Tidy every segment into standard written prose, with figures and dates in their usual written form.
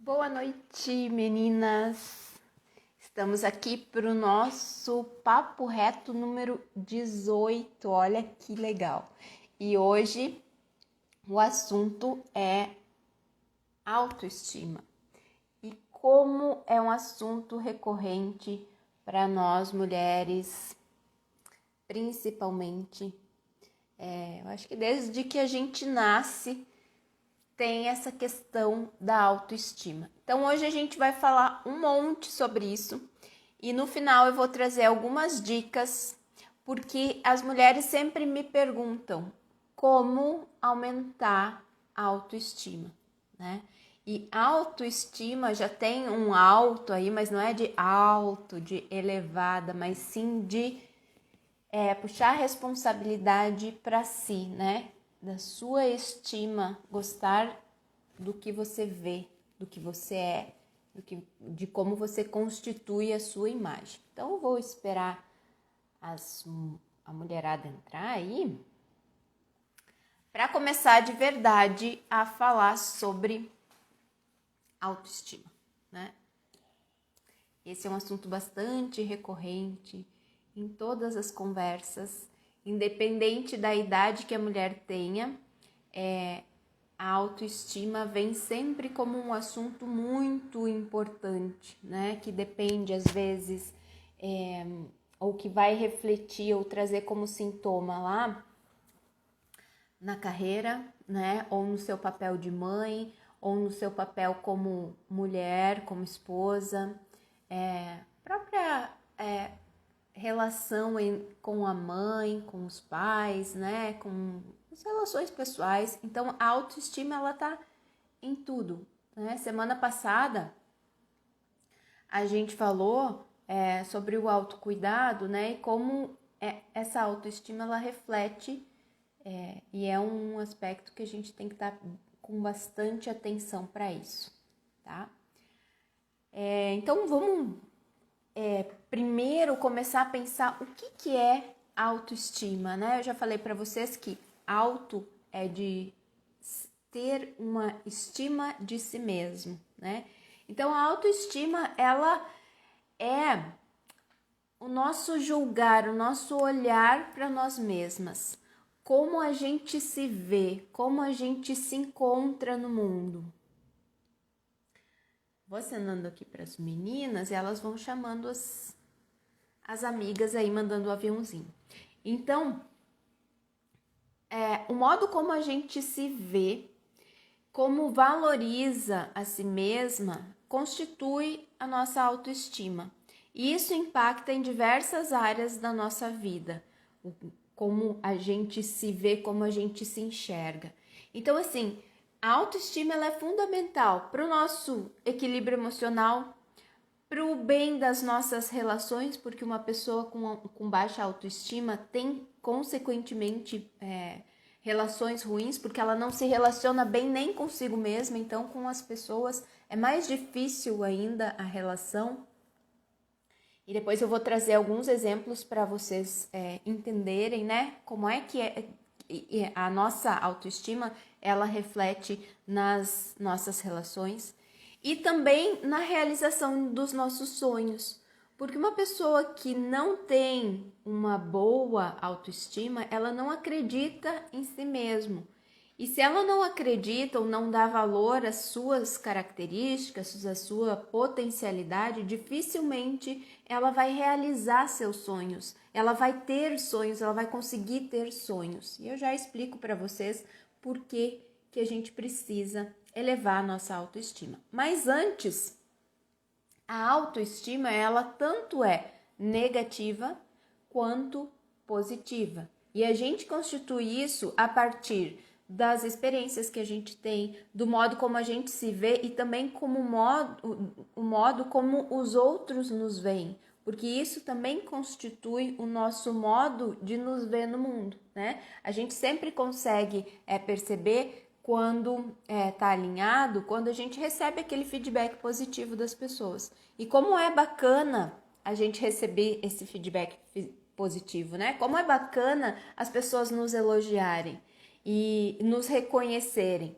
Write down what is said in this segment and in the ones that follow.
Boa noite, meninas! Estamos aqui para o nosso Papo Reto número 18, olha que legal! E hoje o assunto é autoestima. E como é um assunto recorrente para nós mulheres, principalmente, eu acho que desde que a gente nasce, tem essa questão da autoestima. Então hoje a gente vai falar um monte sobre isso e no final eu vou trazer algumas dicas, porque as mulheres sempre me perguntam como aumentar a autoestima, né? E autoestima já tem um alto aí, mas não é de alto, de elevada, mas sim de puxar a responsabilidade para si, né? Da sua estima, gostar do que você vê, do que você é, de como você constitui a sua imagem. Então, eu vou esperar a mulherada entrar aí para começar de verdade a falar sobre autoestima, né? Esse é um assunto bastante recorrente em todas as conversas, independente da idade que a mulher tenha, a autoestima vem sempre como um assunto muito importante, né? Que depende, às vezes, ou que vai refletir ou trazer como sintoma lá na carreira, né? Ou no seu papel de mãe, ou no seu papel como mulher, como esposa, própria relação com a mãe, com os pais, né? Com as relações pessoais. Então, a autoestima, ela tá em tudo, né? Semana passada, a gente falou sobre o autocuidado, né? E como essa autoestima, ela reflete e é um aspecto que a gente tem que estar com bastante atenção para isso, tá? Então, vamos primeiro começar a pensar o que é autoestima, né? Eu já falei para vocês que auto é de ter uma estima de si mesmo, né? Então, a autoestima, ela é o nosso julgar, o nosso olhar para nós mesmas, como a gente se vê, como a gente se encontra no mundo. Vou acenando aqui para as meninas e elas vão chamando as amigas aí, mandando o aviãozinho. Então, o modo como a gente se vê, como valoriza a si mesma, constitui a nossa autoestima. E isso impacta em diversas áreas da nossa vida, como a gente se vê, como a gente se enxerga. Então, assim, a autoestima ela é fundamental para o nosso equilíbrio emocional, para o bem das nossas relações, porque uma pessoa com baixa autoestima tem, consequentemente, relações ruins, porque ela não se relaciona bem nem consigo mesma, então com as pessoas é mais difícil ainda a relação. E depois eu vou trazer alguns exemplos para vocês entenderem, né, como é que a nossa autoestima, ela reflete nas nossas relações e também na realização dos nossos sonhos. Porque uma pessoa que não tem uma boa autoestima, ela não acredita em si mesmo. E se ela não acredita ou não dá valor às suas características, à sua potencialidade, dificilmente ela vai realizar seus sonhos. Ela vai ter sonhos, ela vai conseguir ter sonhos. E eu já explico para vocês por que a gente precisa elevar a nossa autoestima. Mas antes, a autoestima, ela tanto é negativa quanto positiva. E a gente constitui isso a partir das experiências que a gente tem, do modo como a gente se vê e também como o modo como os outros nos veem, porque isso também constitui o nosso modo de nos ver no mundo, né? A gente sempre consegue perceber quando tá alinhado, quando a gente recebe aquele feedback positivo das pessoas. E como é bacana a gente receber esse feedback positivo, né? Como é bacana as pessoas nos elogiarem e nos reconhecerem.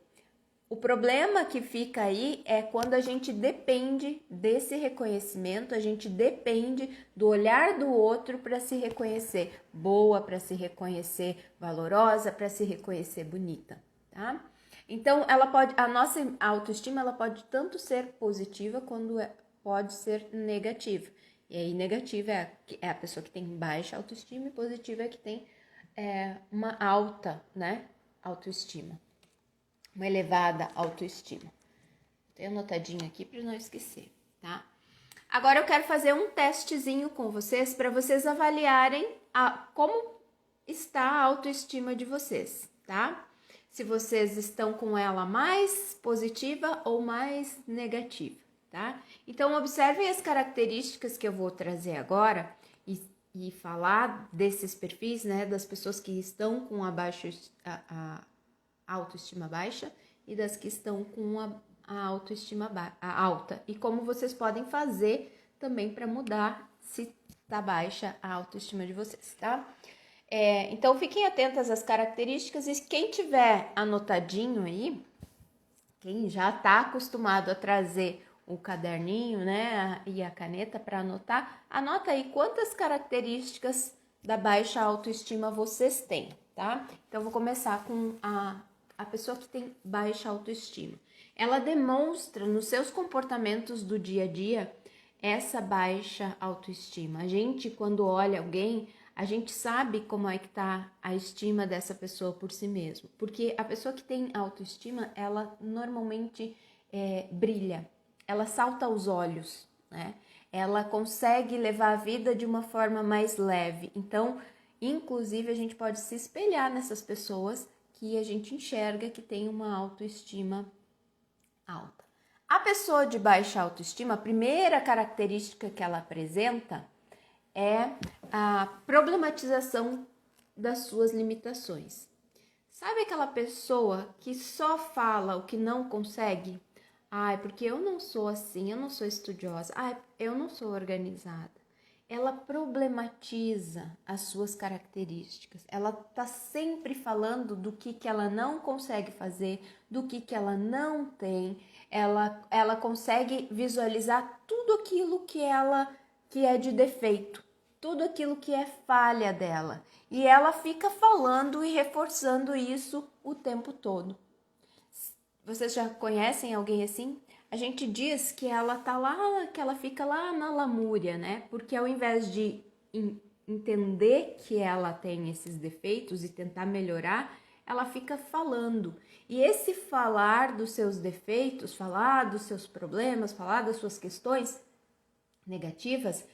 O problema que fica aí é quando a gente depende desse reconhecimento, a gente depende do olhar do outro para se reconhecer boa, para se reconhecer valorosa, para se reconhecer bonita, tá? Então, a nossa autoestima, ela pode tanto ser positiva quanto pode ser negativa. E aí, negativa é a pessoa que tem baixa autoestima e positiva é que tem uma alta, né, autoestima. Uma elevada autoestima. Tenho anotadinho aqui para não esquecer, tá? Agora eu quero fazer um testezinho com vocês para vocês avaliarem como está a autoestima de vocês, tá? Se vocês estão com ela mais positiva ou mais negativa, tá? Então observem as características que eu vou trazer agora e falar desses perfis, né, das pessoas que estão com a autoestima baixa e das que estão com a autoestima alta. E como vocês podem fazer também para mudar se tá baixa a autoestima de vocês, tá? Então fiquem atentas às características e quem tiver anotadinho aí, quem já tá acostumado a trazer o caderninho, né, e a caneta para anotar, anota aí quantas características da baixa autoestima vocês têm, tá? Então vou começar com a pessoa que tem baixa autoestima. Ela demonstra nos seus comportamentos do dia a dia essa baixa autoestima. A gente, quando olha alguém, a gente sabe como é que tá a estima dessa pessoa por si mesmo. Porque a pessoa que tem autoestima, ela normalmente brilha, ela salta aos olhos, né? Ela consegue levar a vida de uma forma mais leve. Então, inclusive, a gente pode se espelhar nessas pessoas que a gente enxerga que tem uma autoestima alta. A pessoa de baixa autoestima, a primeira característica que ela apresenta é a problematização das suas limitações. Sabe aquela pessoa que só fala o que não consegue? Ai, porque eu não sou assim, eu não sou estudiosa, ai, eu não sou organizada. Ela problematiza as suas características. Ela tá sempre falando do que ela não consegue fazer, do que ela não tem. Ela consegue visualizar tudo aquilo que é de defeito, tudo aquilo que é falha dela. E ela fica falando e reforçando isso o tempo todo. Vocês já conhecem alguém assim? A gente diz que ela tá lá, que ela fica lá na lamúria, né? Porque ao invés de entender que ela tem esses defeitos e tentar melhorar, ela fica falando. E esse falar dos seus defeitos, falar dos seus problemas, falar das suas questões negativas,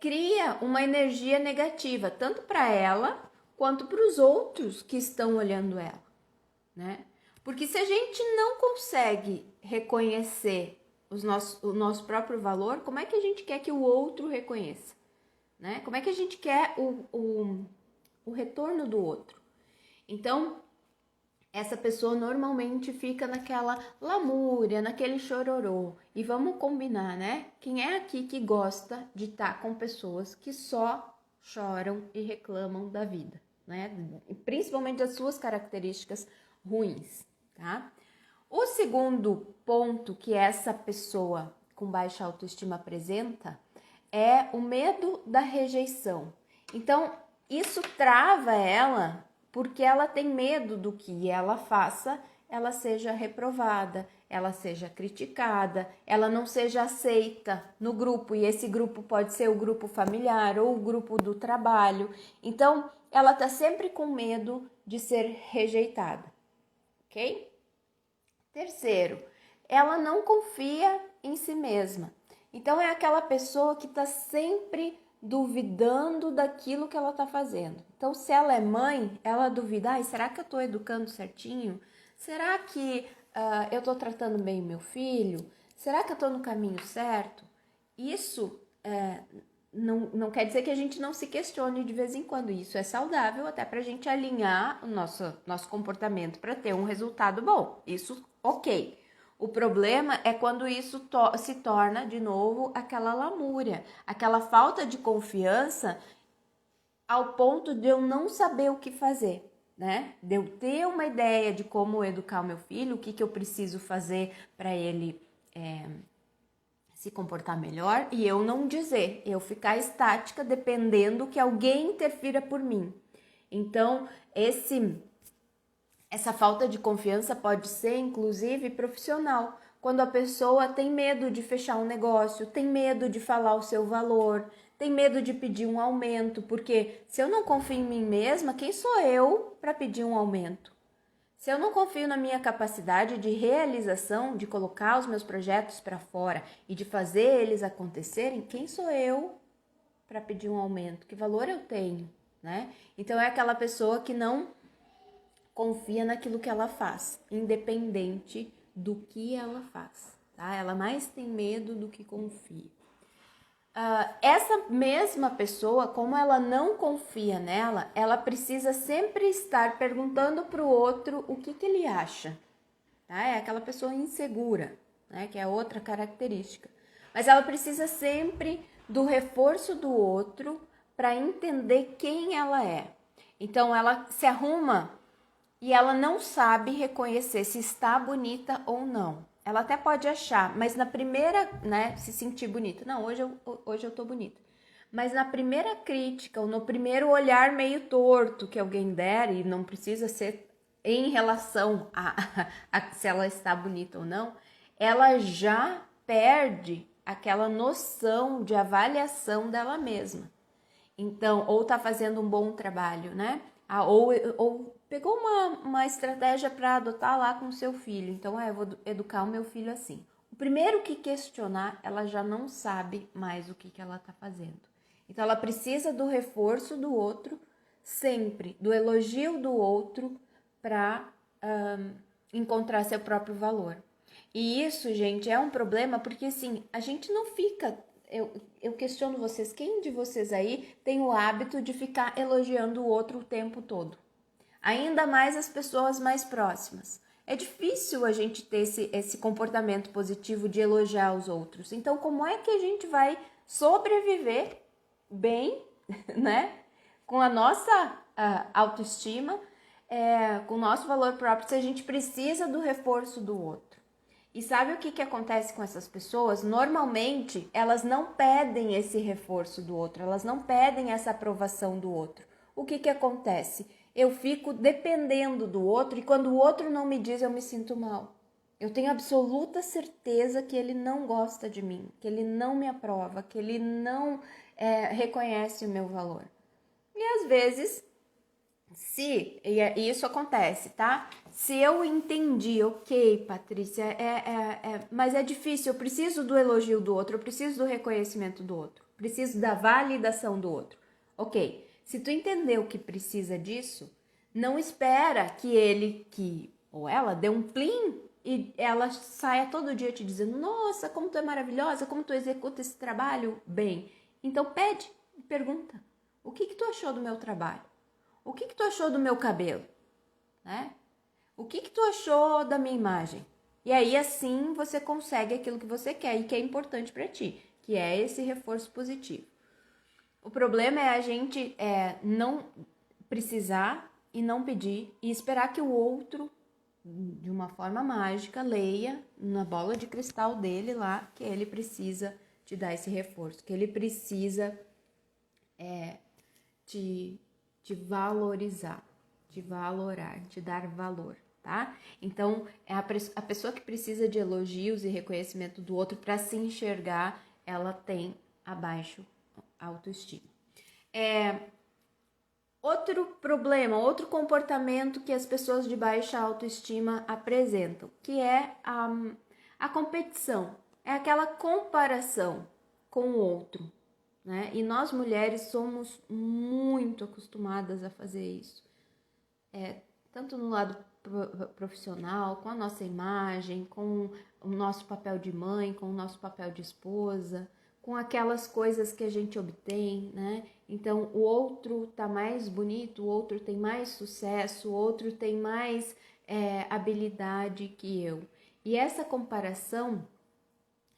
cria uma energia negativa, tanto para ela quanto para os outros que estão olhando ela, né? Porque se a gente não consegue reconhecer o nosso próprio valor, como é que a gente quer que o outro reconheça? Né? Como é que a gente quer o retorno do outro? Então, essa pessoa normalmente fica naquela lamúria, naquele chororô. E vamos combinar, né? Quem é aqui que gosta de estar com pessoas que só choram e reclamam da vida, né? Principalmente das suas características ruins. Tá? O segundo ponto que essa pessoa com baixa autoestima apresenta é o medo da rejeição. Então, isso trava ela porque ela tem medo do que ela faça, ela seja reprovada, ela seja criticada, ela não seja aceita no grupo, e esse grupo pode ser o grupo familiar ou o grupo do trabalho. Então, ela está sempre com medo de ser rejeitada. Ok? Terceiro, ela não confia em si mesma. Então, é aquela pessoa que está sempre duvidando daquilo que ela está fazendo. Então, se ela é mãe, ela duvida, será que eu estou educando certinho? Será que eu estou tratando bem o meu filho? Será que eu estou no caminho certo? Isso não quer dizer que a gente não se questione de vez em quando. Isso é saudável até para a gente alinhar o nosso comportamento para ter um resultado bom. Isso, ok. O problema é quando isso se torna, de novo, aquela lamúria, aquela falta de confiança ao ponto de eu não saber o que fazer. né? De eu ter uma ideia de como educar o meu filho, o que eu preciso fazer para ele se comportar melhor, e eu não dizer, eu ficar estática dependendo que alguém interfira por mim. Então, essa falta de confiança pode ser, inclusive, profissional. Quando a pessoa tem medo de fechar um negócio, tem medo de falar o seu valor, tem medo de pedir um aumento, porque se eu não confio em mim mesma, quem sou eu para pedir um aumento? Se eu não confio na minha capacidade de realização, de colocar os meus projetos para fora e de fazer eles acontecerem, quem sou eu para pedir um aumento? Que valor eu tenho, né? Então é aquela pessoa que não confia naquilo que ela faz, independente do que ela faz, tá? Ela mais tem medo do que confia. Essa mesma pessoa, como ela não confia nela, ela precisa sempre estar perguntando para o outro o que ele acha, tá? É aquela pessoa insegura, né? Que é outra característica. Mas ela precisa sempre do reforço do outro para entender quem ela é. Então ela se arruma e ela não sabe reconhecer se está bonita ou não. Ela até pode achar, mas na primeira, né, se sentir bonita. Não, hoje eu tô bonita. Mas na primeira crítica, ou no primeiro olhar meio torto que alguém der, e não precisa ser em relação a se ela está bonita ou não, ela já perde aquela noção de avaliação dela mesma. Então, ou tá fazendo um bom trabalho, né? Ou pegou uma estratégia para adotar lá com o seu filho. Então, eu vou educar o meu filho assim. O primeiro que questionar, ela já não sabe mais o que ela tá fazendo. Então, ela precisa do reforço do outro, sempre, do elogio do outro para encontrar seu próprio valor. E isso, gente, é um problema porque, assim, a gente não fica... Eu questiono vocês, quem de vocês aí tem o hábito de ficar elogiando o outro o tempo todo? Ainda mais as pessoas mais próximas. É difícil a gente ter esse comportamento positivo de elogiar os outros. Então, como é que a gente vai sobreviver bem, né? Com a nossa autoestima, com o nosso valor próprio, se a gente precisa do reforço do outro? E sabe o que acontece com essas pessoas? Normalmente, elas não pedem esse reforço do outro, elas não pedem essa aprovação do outro. O que acontece? Eu fico dependendo do outro e quando o outro não me diz, eu me sinto mal. Eu tenho absoluta certeza que ele não gosta de mim, que ele não me aprova, que ele não reconhece o meu valor. E às vezes... E isso acontece, tá? Se eu entendi, ok, Patrícia, mas é difícil, eu preciso do elogio do outro, eu preciso do reconhecimento do outro, preciso da validação do outro. Ok, se tu entendeu que precisa disso, não espera que ele, ou ela, dê um plim e ela saia todo dia te dizendo, nossa, como tu é maravilhosa, como tu executa esse trabalho bem. Então pede, pergunta, o que tu achou do meu trabalho? O que tu achou do meu cabelo? Né? O que tu achou da minha imagem? E aí, assim, você consegue aquilo que você quer e que é importante para ti, que é esse reforço positivo. O problema é a gente não precisar e não pedir e esperar que o outro, de uma forma mágica, leia na bola de cristal dele lá que ele precisa te dar esse reforço, que ele precisa te valorizar, te valorar, te dar valor, tá? Então, a pessoa que precisa de elogios e reconhecimento do outro para se enxergar, ela tem abaixo autoestima. Outro problema, outro comportamento que as pessoas de baixa autoestima apresentam, que é a competição, é aquela comparação com o outro. Né? E nós mulheres somos muito acostumadas a fazer isso, tanto no lado profissional, com a nossa imagem, com o nosso papel de mãe, com o nosso papel de esposa, com aquelas coisas que a gente obtém, né? Então, o outro tá mais bonito, o outro tem mais sucesso, o outro tem mais habilidade que eu. E essa comparação,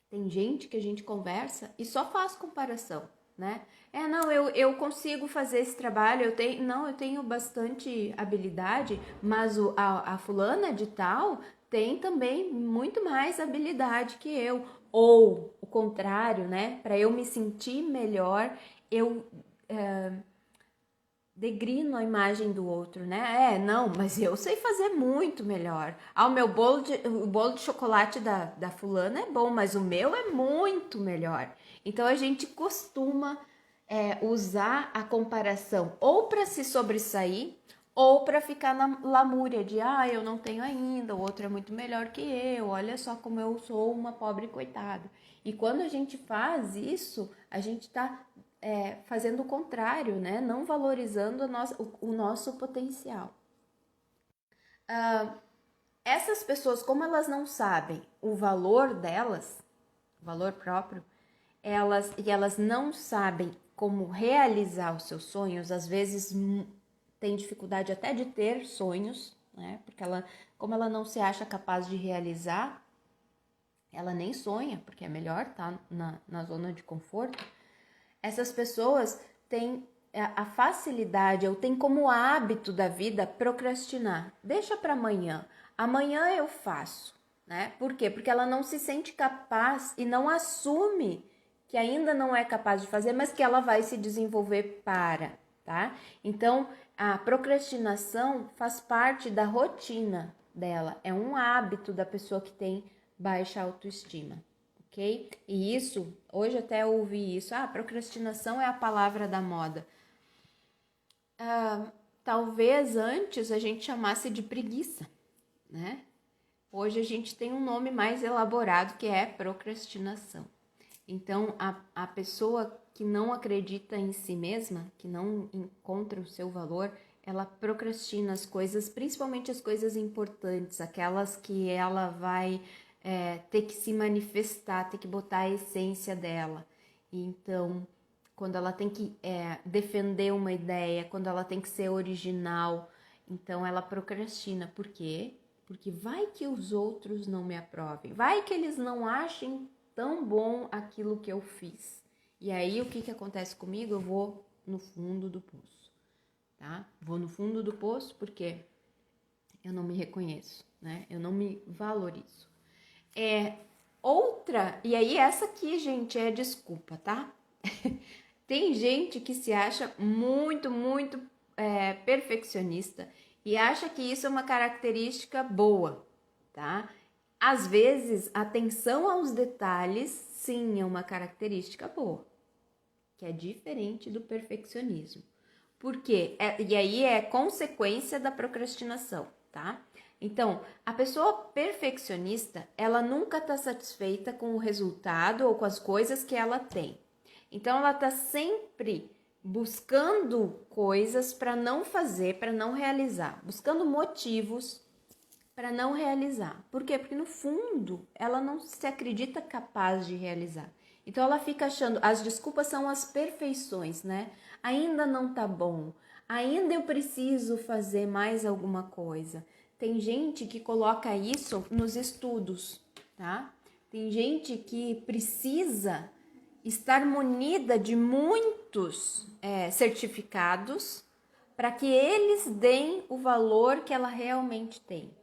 tem gente que a gente conversa e só faz comparação. né? Não, eu consigo fazer esse trabalho, eu tenho bastante habilidade, mas a fulana de tal tem também muito mais habilidade que eu. Ou o contrário, né? Para eu me sentir melhor, eu degrino a imagem do outro, né? Não, mas eu sei fazer muito melhor. O bolo de chocolate da fulana é bom, mas o meu é muito melhor. Então a gente costuma usar a comparação ou para se sobressair ou para ficar na lamúria de eu não tenho ainda, o outro é muito melhor que eu, olha só como eu sou uma pobre coitada. E quando a gente faz isso, a gente está fazendo o contrário, né? Não valorizando o nosso potencial. Essas pessoas, como elas não sabem o valor delas, o valor próprio, elas não sabem como realizar os seus sonhos, às vezes tem dificuldade até de ter sonhos, né? Porque como ela não se acha capaz de realizar, ela nem sonha, porque é melhor estar na zona de conforto. Essas pessoas têm a facilidade, ou têm como hábito da vida procrastinar. Deixa para amanhã. Amanhã eu faço, né? Por quê? Porque ela não se sente capaz e não assume que ainda não é capaz de fazer, mas que ela vai se desenvolver tá? Então, a procrastinação faz parte da rotina dela, é um hábito da pessoa que tem baixa autoestima. Ok? E isso, hoje até eu ouvi isso, procrastinação é a palavra da moda. Talvez antes a gente chamasse de preguiça, né? Hoje a gente tem um nome mais elaborado que é procrastinação. Então, a pessoa que não acredita em si mesma, que não encontra o seu valor, ela procrastina as coisas, principalmente as coisas importantes, aquelas que ela vai ter que se manifestar, ter que botar a essência dela. Então, quando ela tem que defender uma ideia, quando ela tem que ser original, então ela procrastina. Por quê? Porque vai que os outros não me aprovem, vai que eles não achem tão bom aquilo que eu fiz. E aí, o que acontece comigo? Eu vou no fundo do poço, tá? Vou no fundo do poço porque eu não me reconheço, né? Eu não me valorizo. E aí essa aqui, gente, é desculpa, tá? Tem gente que se acha muito, muito perfeccionista e acha que isso é uma característica boa, tá? Às vezes, atenção aos detalhes, sim, é uma característica boa, que é diferente do perfeccionismo. Por quê? E aí é consequência da procrastinação, tá? Então, a pessoa perfeccionista, ela nunca está satisfeita com o resultado ou com as coisas que ela tem. Então, ela está sempre buscando coisas para não fazer, para não realizar, buscando motivos para não realizar. Por quê? Porque no fundo, ela não se acredita capaz de realizar. Então, ela fica achando, as desculpas são as perfeições, né? Ainda não tá bom, ainda eu preciso fazer mais alguma coisa. Tem gente que coloca isso nos estudos, tá? Tem gente que precisa estar munida de muitos certificados para que eles deem o valor que ela realmente tem.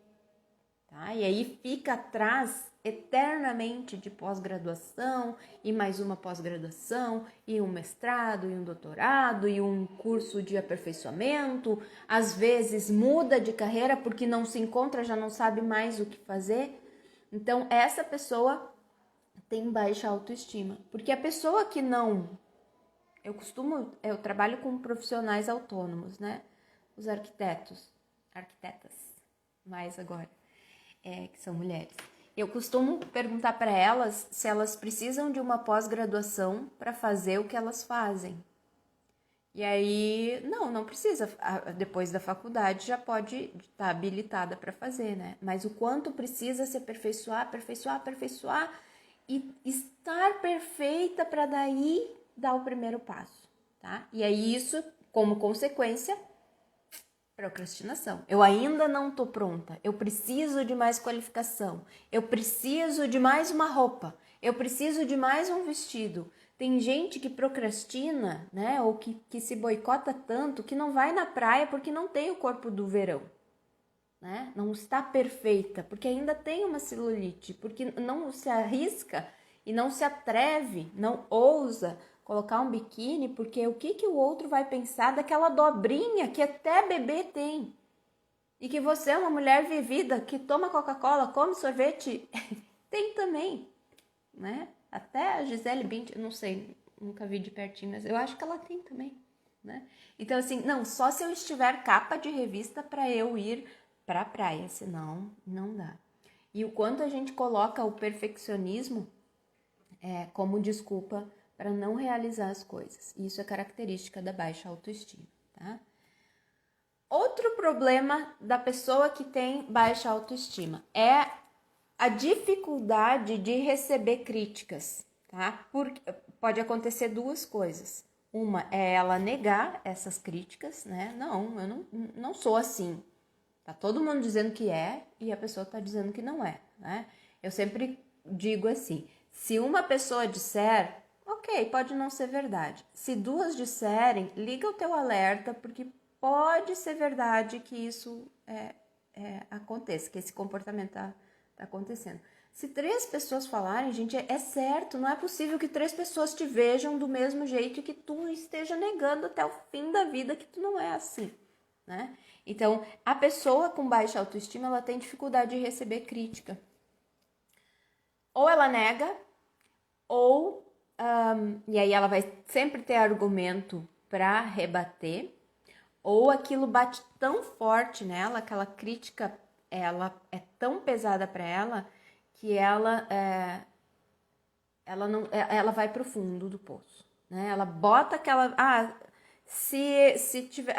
Tá? E aí fica atrás eternamente de pós-graduação e mais uma pós-graduação e um mestrado e um doutorado e um curso de aperfeiçoamento, às vezes muda de carreira porque não se encontra, já não sabe mais o que fazer. Então essa pessoa tem baixa autoestima, porque a pessoa que não... Eu trabalho com profissionais autônomos, né? Os arquitetas, mais agora, que são mulheres. Eu costumo perguntar para elas se elas precisam de uma pós-graduação para fazer o que elas fazem. E aí, não precisa. Depois da faculdade já pode estar habilitada para fazer, né? Mas o quanto precisa se aperfeiçoar e estar perfeita para daí dar o primeiro passo, tá? E aí isso, como consequência, procrastinação. Eu ainda não tô pronta, eu preciso de mais qualificação, eu preciso de mais uma roupa, eu preciso de mais um vestido. Tem gente que procrastina, né? Ou que se boicota tanto que não vai na praia porque não tem o corpo do verão, né? Não está perfeita, porque ainda tem uma celulite, porque não se arrisca e não se atreve, não ousa colocar um biquíni, porque o que o outro vai pensar daquela dobrinha que até bebê tem? E que você é uma mulher vivida que toma Coca-Cola, come sorvete, tem também, né? Até a Gisele Bündchen, não sei, nunca vi de pertinho, mas eu acho que ela tem também, né? Então assim, não, só se eu estiver capa de revista para eu ir para a praia, senão não dá. E o quanto a gente coloca o perfeccionismo como desculpa para não realizar as coisas. Isso é característica da baixa autoestima, tá? Outro problema da pessoa que tem baixa autoestima é a dificuldade de receber críticas, tá? Pode acontecer duas coisas. Uma é ela negar essas críticas, né? Não, eu não sou assim. Tá todo mundo dizendo que é e a pessoa tá dizendo que não é, né? Eu sempre digo assim, se uma pessoa disser, ok, pode não ser verdade. Se duas disserem, liga o teu alerta, porque pode ser verdade que isso aconteça, que esse comportamento tá acontecendo. Se 3 pessoas falarem, gente, é certo, não é possível que 3 pessoas te vejam do mesmo jeito e que tu esteja negando até o fim da vida que tu não é assim, né? Então, a pessoa com baixa autoestima, ela tem dificuldade de receber crítica. Ou ela nega, ou... e aí ela vai sempre ter argumento para rebater, ou aquilo bate tão forte nela, aquela crítica, ela é tão pesada para ela, que ela vai pro fundo do poço, né? Ela bota aquela... se tiver...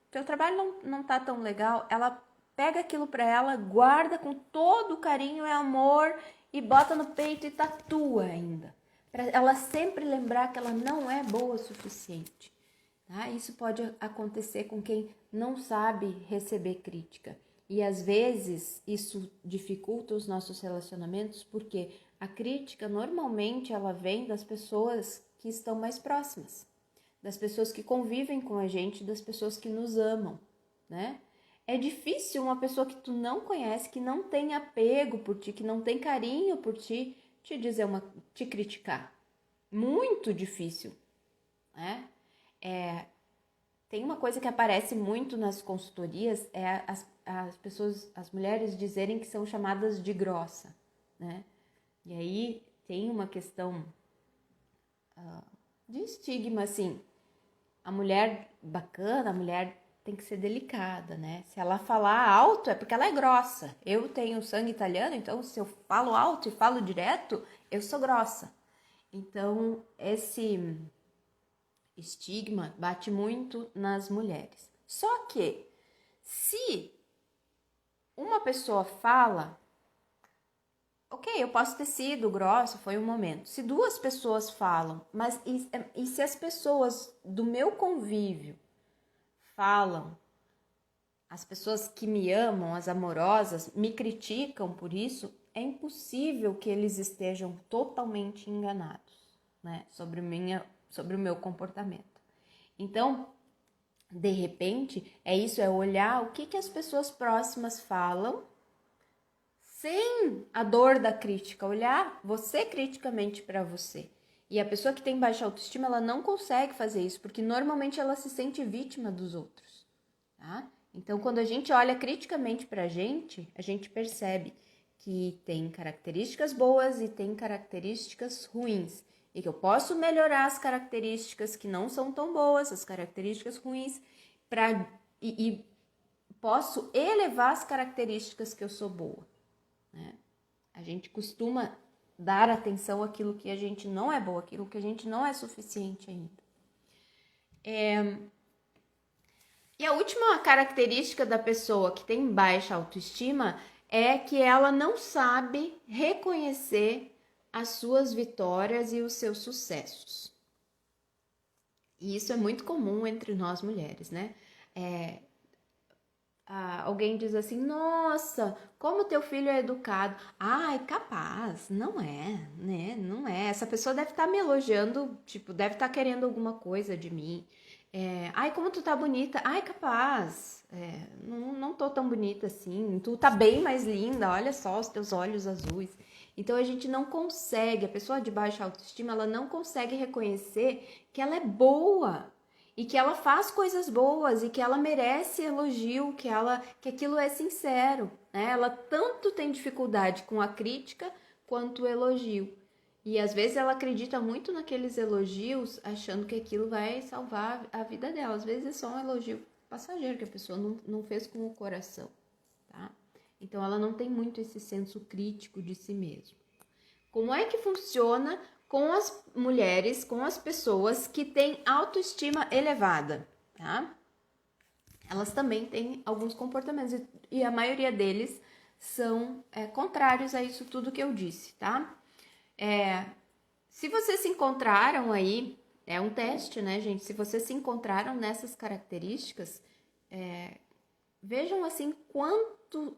teu trabalho não tá tão legal, ela pega aquilo pra ela, guarda com todo o carinho e amor e bota no peito e tatua ainda. Pra ela sempre lembrar que ela não é boa o suficiente. Tá? Isso pode acontecer com quem não sabe receber crítica. E às vezes isso dificulta os nossos relacionamentos porque a crítica normalmente ela vem das pessoas que estão mais próximas, das pessoas que convivem com a gente, das pessoas que nos amam, né? É difícil uma pessoa que tu não conhece, que não tem apego por ti, que não tem carinho por ti, te criticar. Muito difícil, né? Tem uma coisa que aparece muito nas consultorias, é as pessoas, as mulheres dizerem que são chamadas de grossa, né? E aí tem uma questão de estigma, assim. A mulher bacana, a mulher tem que ser delicada, né? Se ela falar alto é porque ela é grossa. Eu tenho sangue italiano, então se eu falo alto e falo direto, eu sou grossa. Então, esse estigma bate muito nas mulheres. Só que, se uma pessoa fala, ok, eu posso ter sido grossa, foi um momento. Se 2 pessoas falam, mas e se as pessoas do meu convívio falam, as pessoas que me amam, as amorosas, me criticam por isso, é impossível que eles estejam totalmente enganados, né, sobre o meu comportamento. Então, de repente, é olhar o que as pessoas próximas falam sem a dor da crítica, olhar você criticamente para você. E a pessoa que tem baixa autoestima, ela não consegue fazer isso, porque normalmente ela se sente vítima dos outros, tá? Então, quando a gente olha criticamente para a gente percebe que tem características boas e tem características ruins. E que eu posso melhorar as características que não são tão boas, as características ruins, e posso elevar as características que eu sou boa, né? A gente costuma dar atenção àquilo que a gente não é boa, àquilo que a gente não é suficiente ainda. E a última característica da pessoa que tem baixa autoestima é que ela não sabe reconhecer as suas vitórias e os seus sucessos. E isso é muito comum entre nós mulheres, né? Alguém diz assim, nossa, nossa, como teu filho é educado. Ai, capaz, não é, né? Não é. Essa pessoa deve estar me elogiando, tipo, deve estar querendo alguma coisa de mim. Ai, como tu tá bonita. Ai, capaz. Não tô tão bonita assim. Tu tá bem mais linda. Olha só os teus olhos azuis. Então a gente não consegue, a pessoa de baixa autoestima, ela não consegue reconhecer que ela é boa e que ela faz coisas boas e que ela merece elogio, que aquilo é sincero, né? Ela tanto tem dificuldade com a crítica quanto o elogio. E às vezes ela acredita muito naqueles elogios, achando que aquilo vai salvar a vida dela. Às vezes é só um elogio passageiro que a pessoa não fez com o coração, tá? Então ela não tem muito esse senso crítico de si mesma. Como é que funciona com as mulheres, com as pessoas que têm autoestima elevada, tá? Elas também têm alguns comportamentos e a maioria deles são contrários a isso tudo que eu disse, tá? Se vocês se encontraram aí, é um teste, né, gente? Se vocês se encontraram nessas características, vejam assim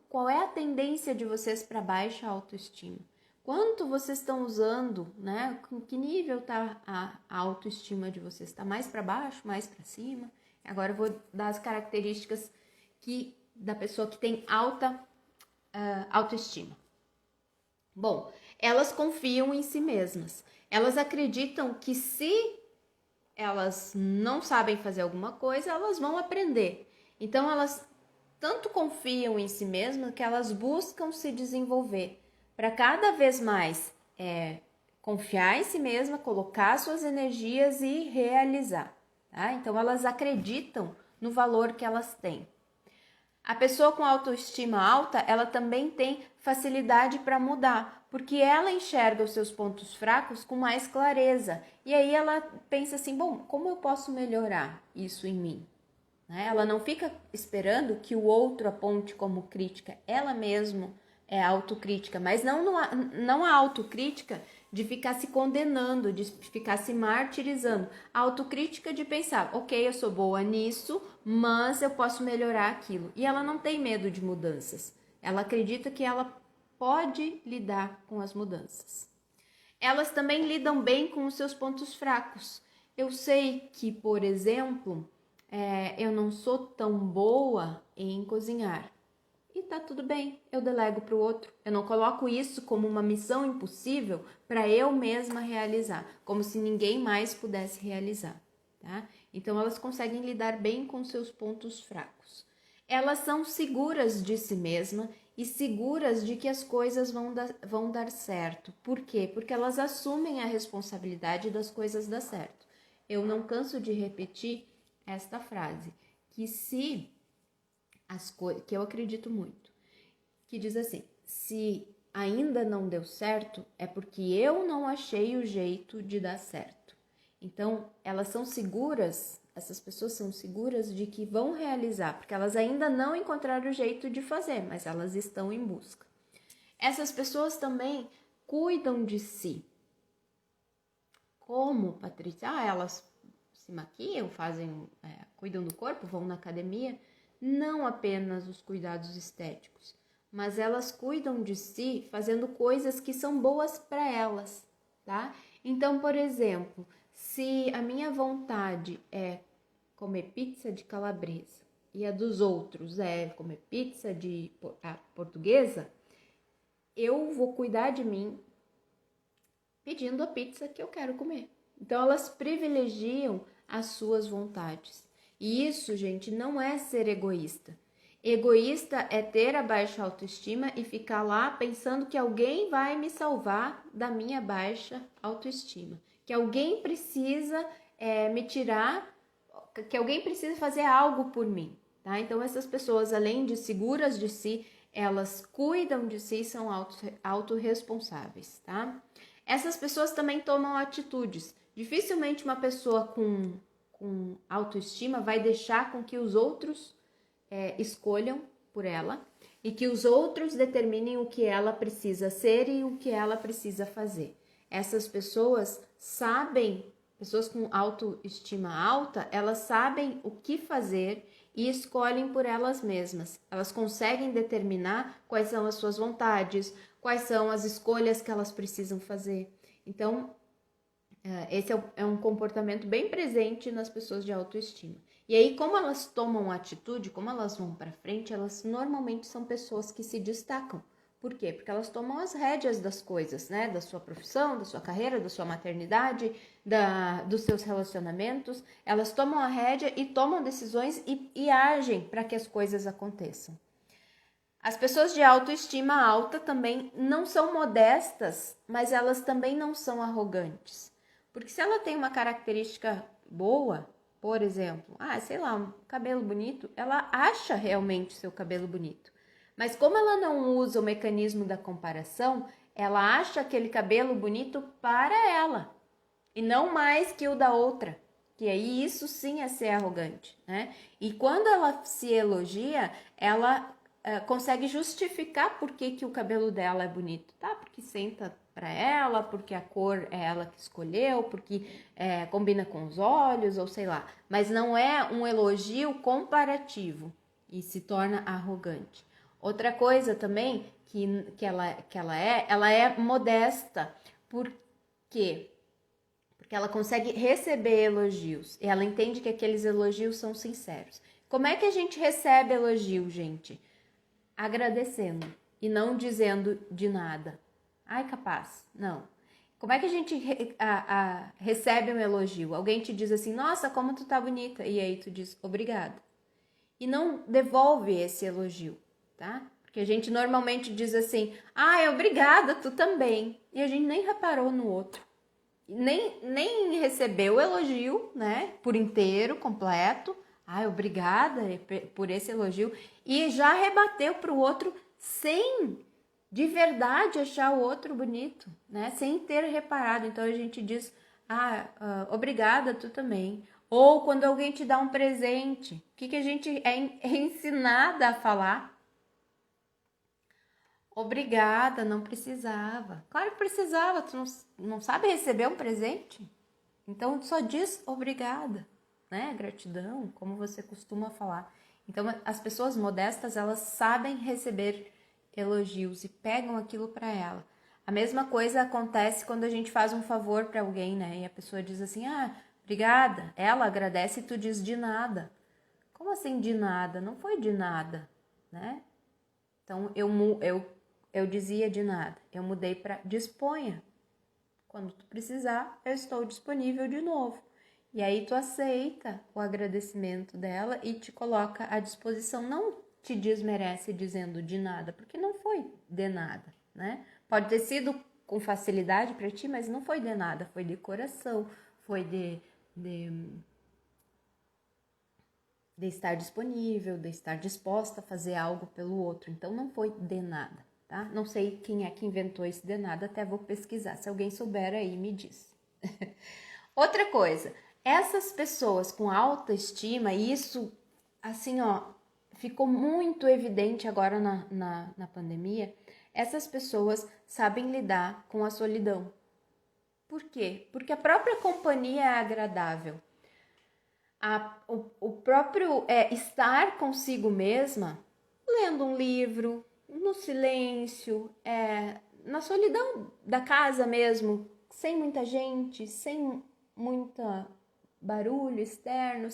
qual é a tendência de vocês para baixa autoestima. Quanto vocês estão usando, né? Com que nível tá a autoestima de vocês? Está mais para baixo, mais para cima? Agora eu vou dar as características da pessoa que tem alta autoestima. Bom, elas confiam em si mesmas. Elas acreditam que se elas não sabem fazer alguma coisa, elas vão aprender. Então elas tanto confiam em si mesmas que elas buscam se desenvolver para cada vez mais confiar em si mesma, colocar suas energias e realizar. Tá? Então elas acreditam no valor que elas têm. A pessoa com autoestima alta, ela também tem facilidade para mudar, porque ela enxerga os seus pontos fracos com mais clareza. E aí ela pensa assim, bom, como eu posso melhorar isso em mim? Ela não fica esperando que o outro aponte como crítica, ela mesma é autocrítica, mas não a autocrítica de ficar se condenando, de ficar se martirizando. A autocrítica de pensar, ok, eu sou boa nisso, mas eu posso melhorar aquilo. E ela não tem medo de mudanças. Ela acredita que ela pode lidar com as mudanças. Elas também lidam bem com os seus pontos fracos. Eu sei que, por exemplo, eu não sou tão boa em cozinhar. E tá tudo bem, eu delego para o outro. Eu não coloco isso como uma missão impossível para eu mesma realizar, como se ninguém mais pudesse realizar, tá? Então elas conseguem lidar bem com seus pontos fracos. Elas são seguras de si mesma e seguras de que as coisas vão dar certo. Por quê? Porque elas assumem a responsabilidade das coisas dar certo. Eu não canso de repetir esta frase, que eu acredito muito, que diz assim, se ainda não deu certo, é porque eu não achei o jeito de dar certo. Então, elas são seguras, essas pessoas são seguras de que vão realizar, porque elas ainda não encontraram o jeito de fazer, mas elas estão em busca. Essas pessoas também cuidam de si. Como, Patrícia? Elas se maquiam, cuidam do corpo, vão na academia. Não apenas os cuidados estéticos, mas elas cuidam de si fazendo coisas que são boas para elas, tá? Então, por exemplo, se a minha vontade é comer pizza de calabresa e a dos outros é comer pizza de portuguesa, eu vou cuidar de mim pedindo a pizza que eu quero comer. Então, elas privilegiam as suas vontades. E isso, gente, não é ser egoísta. Egoísta é ter a baixa autoestima e ficar lá pensando que alguém vai me salvar da minha baixa autoestima. Que alguém precisa me tirar, que alguém precisa fazer algo por mim, tá? Então, essas pessoas, além de seguras de si, elas cuidam de si e são autorresponsáveis, tá? Essas pessoas também tomam atitudes. Dificilmente uma pessoa com autoestima vai deixar com que os outros escolham por ela e que os outros determinem o que ela precisa ser e o que ela precisa fazer. Essas pessoas sabem, pessoas com autoestima alta, elas sabem o que fazer e escolhem por elas mesmas. Elas conseguem determinar quais são as suas vontades, quais são as escolhas que elas precisam fazer. Então, esse é um comportamento bem presente nas pessoas de autoestima. E aí, como elas tomam atitude, como elas vão para frente, elas normalmente são pessoas que se destacam. Por quê? Porque elas tomam as rédeas das coisas, né? Da sua profissão, da sua carreira, da sua maternidade, dos seus relacionamentos. Elas tomam a rédea e tomam decisões e agem para que as coisas aconteçam. As pessoas de autoestima alta também não são modestas, mas elas também não são arrogantes. Porque se ela tem uma característica boa, por exemplo, sei lá, um cabelo bonito, ela acha realmente seu cabelo bonito. Mas como ela não usa o mecanismo da comparação, ela acha aquele cabelo bonito para ela e não mais que o da outra. Que aí isso sim é ser arrogante, né? E quando ela se elogia, ela consegue justificar por que o cabelo dela é bonito, tá? Porque senta para ela, porque a cor é ela que escolheu, porque combina com os olhos, ou sei lá. Mas não é um elogio comparativo e se torna arrogante. Outra coisa também que ela é modesta. Por quê? Porque ela consegue receber elogios e ela entende que aqueles elogios são sinceros. Como é que a gente recebe elogio, gente? Agradecendo e não dizendo de nada. Ai, capaz. Não. Como é que a gente recebe um elogio? Alguém te diz assim, nossa, como tu tá bonita. E aí tu diz, obrigada. E não devolve esse elogio, tá? Porque a gente normalmente diz assim, obrigada, tu também. E a gente nem reparou no outro. Nem recebeu o elogio, né? Por inteiro, completo. Obrigada por esse elogio. E já rebateu para o outro sem de verdade achar o outro bonito, né? Sem ter reparado. Então a gente diz, obrigada, tu também. Ou quando alguém te dá um presente, o que a gente é ensinada a falar? Obrigada, não precisava. Claro que precisava, tu não sabe receber um presente? Então só diz obrigada, né? Gratidão, como você costuma falar. Então as pessoas modestas, elas sabem receber elogios e pegam aquilo para ela. A mesma coisa acontece quando a gente faz um favor para alguém, né? E a pessoa diz assim, obrigada. Ela agradece e tu diz de nada. Como assim de nada? Não foi de nada, né? Então eu dizia de nada. Eu mudei para disponha. Quando tu precisar, eu estou disponível de novo. E aí tu aceita o agradecimento dela e te coloca à disposição. Não te desmerece dizendo de nada, porque não foi de nada, né? Pode ter sido com facilidade para ti, mas não foi de nada. Foi de coração, foi de estar disponível, de estar disposta a fazer algo pelo outro. Então não foi de nada, tá? Não sei quem é que inventou esse de nada, até vou pesquisar. Se alguém souber aí, me diz. Outra coisa, essas pessoas com alta estima, e isso, assim, ficou muito evidente agora na pandemia, essas pessoas sabem lidar com a solidão. Por quê? Porque a própria companhia é agradável. O próprio estar consigo mesma, lendo um livro, no silêncio, na solidão da casa mesmo, sem muita gente, sem muita barulho externo,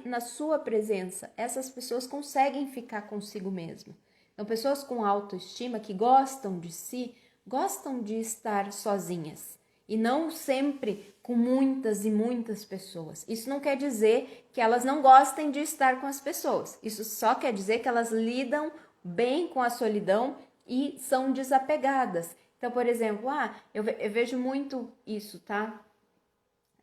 na sua presença, essas pessoas conseguem ficar consigo mesma. Então, pessoas com autoestima que gostam de si, gostam de estar sozinhas. E não sempre com muitas e muitas pessoas. Isso não quer dizer que elas não gostem de estar com as pessoas. Isso só quer dizer que elas lidam bem com a solidão e são desapegadas. Então, por exemplo, eu vejo muito isso, tá?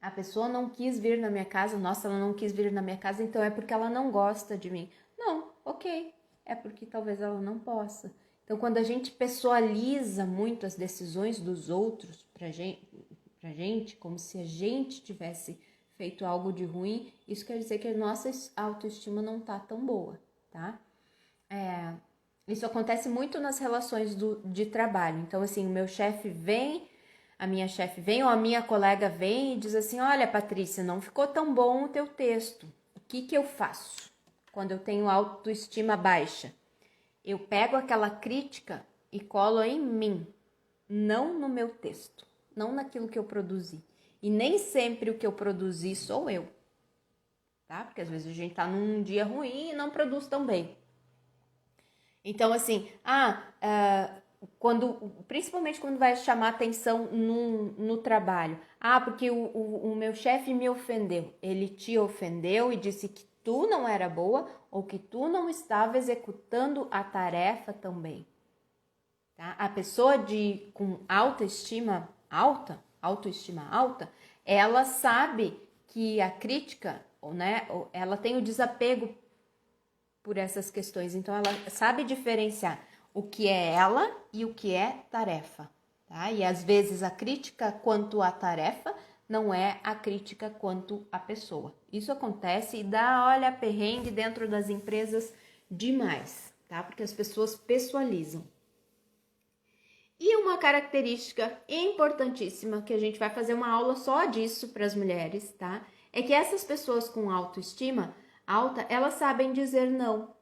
A pessoa não quis vir na minha casa, nossa, ela não quis vir na minha casa, então é porque ela não gosta de mim. Não, ok, é porque talvez ela não possa. Então, quando a gente pessoaliza muito as decisões dos outros pra gente, como se a gente tivesse feito algo de ruim, isso quer dizer que a nossa autoestima não tá tão boa, tá? Isso acontece muito nas relações de trabalho. Então, assim, o meu chefe vem, a minha chefe vem, ou a minha colega vem e diz assim, olha, Patrícia, não ficou tão bom o teu texto. O que eu faço? quando eu tenho autoestima baixa, eu pego aquela crítica e colo em mim, não no meu texto, não naquilo que eu produzi. E nem sempre o que eu produzi sou eu, tá? Porque às vezes a gente tá num dia ruim e não produz tão bem. Então, assim, principalmente quando vai chamar atenção no trabalho. Porque o meu chefe me ofendeu. Ele te ofendeu e disse que tu não era boa ou que tu não estava executando a tarefa também. Tá? A pessoa com autoestima alta, ela sabe que a crítica, né, ela tem o desapego por essas questões. Então, ela sabe diferenciar o que é ela e o que é tarefa, tá? E às vezes a crítica quanto à tarefa não é a crítica quanto à pessoa. Isso acontece e olha, perrengue dentro das empresas demais, tá? Porque as pessoas pessoalizam. E uma característica importantíssima, que a gente vai fazer uma aula só disso para as mulheres, tá? É que essas pessoas com autoestima alta, elas sabem dizer não.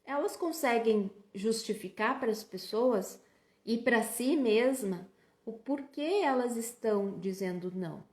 Elas conseguem justificar para as pessoas e para si mesma o porquê elas estão dizendo não.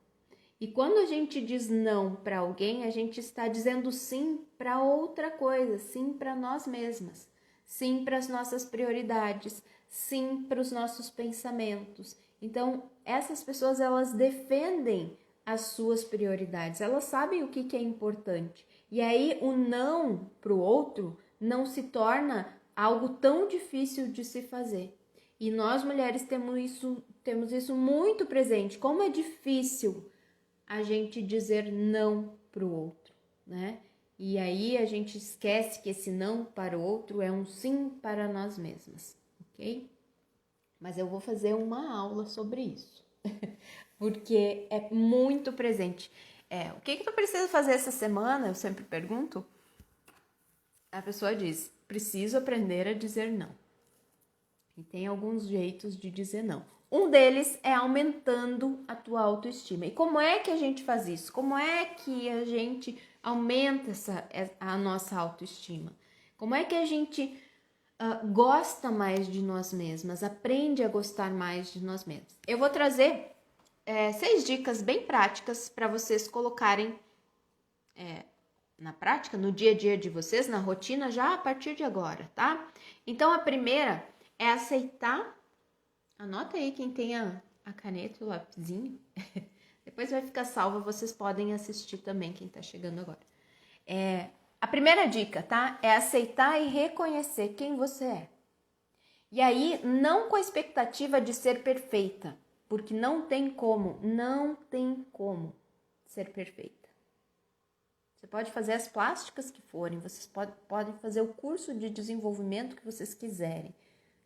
E quando a gente diz não para alguém, a gente está dizendo sim para outra coisa, sim para nós mesmas, sim para as nossas prioridades, sim para os nossos pensamentos. Então, essas pessoas, elas defendem as suas prioridades, elas sabem o que é importante. E aí, o não para o outro não se torna algo tão difícil de se fazer. E nós, mulheres, temos isso muito presente. Como é difícil a gente dizer não para o outro, né? E aí a gente esquece que esse não para o outro é um sim para nós mesmas, ok? Mas eu vou fazer uma aula sobre isso, porque é muito presente. O que tu precisa fazer essa semana? Eu sempre pergunto. A pessoa diz, preciso aprender a dizer não. E tem alguns jeitos de dizer não. Um deles é aumentando a tua autoestima. E como é que a gente faz isso? Como é que a gente aumenta a nossa autoestima? Como é que a gente gosta mais de nós mesmas, aprende a gostar mais de nós mesmas? Eu vou trazer 6 dicas bem práticas para vocês colocarem na prática, no dia a dia de vocês, na rotina, já a partir de agora, tá? Então, a primeira é aceitar. Anota aí quem tem a caneta e o lapisinho. Depois vai ficar salva, vocês podem assistir também, quem tá chegando agora. A primeira dica, tá? É aceitar e reconhecer quem você é. E aí, não com a expectativa de ser perfeita, porque não tem como ser perfeita. Você pode fazer as plásticas que forem, vocês podem fazer o curso de desenvolvimento que vocês quiserem.